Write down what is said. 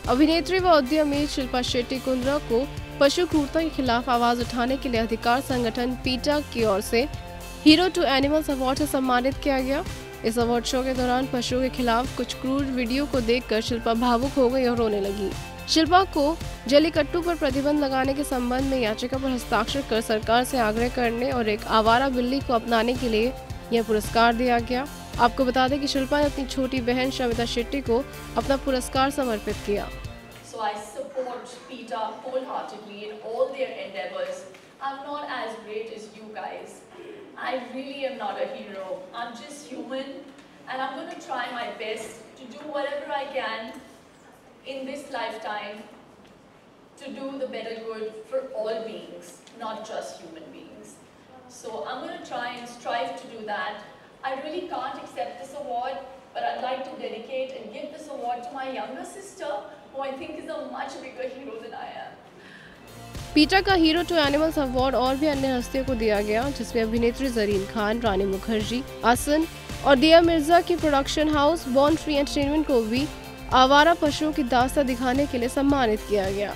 अभिनेत्री व उद्यमी शिल्पा शेट्टी कुंद्रा को पशु क्रूरता के खिलाफ आवाज उठाने के लिए अधिकार संगठन पीटा की ओर से हीरो टू एनिमल्स अवार्ड से सम्मानित किया गया। इस अवार्ड शो के दौरान पशुओं के खिलाफ कुछ क्रूर वीडियो को देखकर शिल्पा भावुक हो गई और रोने लगी। शिल्पा को जल्लीकट्टू पर प्रतिबंध लगाने के संबंध में याचिका पर हस्ताक्षर कर सरकार से आग्रह करने और एक आवारा बिल्ली को अपनाने के लिए यह पुरस्कार दिया गया। आपको बता दें कि शिल्पा ने अपनी छोटी बहन शमिता शेट्टी को अपना पुरस्कार समर्पित किया। So I support PETA wholeheartedly in all their endeavors. I'm not as great as you guys. I really am not a hero. I'm just human, and I'm going to try my best to do whatever I can in this lifetime to do the better good for all beings, not just human beings. So I'm going to try and strive to do that. I really can't accept this award, but I'd like to dedicate and give this award to my younger sister, who I think is a much bigger hero than I am. पीटा का hero to animals award और भी अन्य हस्तियों को दिया गया, जिसमें अभिनेत्री जरीन खान, रानी मुखर्जी, आसन और दिया मिर्जा की production house born free entertainment को भी आवारा पशुओं की दास्तां दिखाने के लिए सम्मानित किया गया।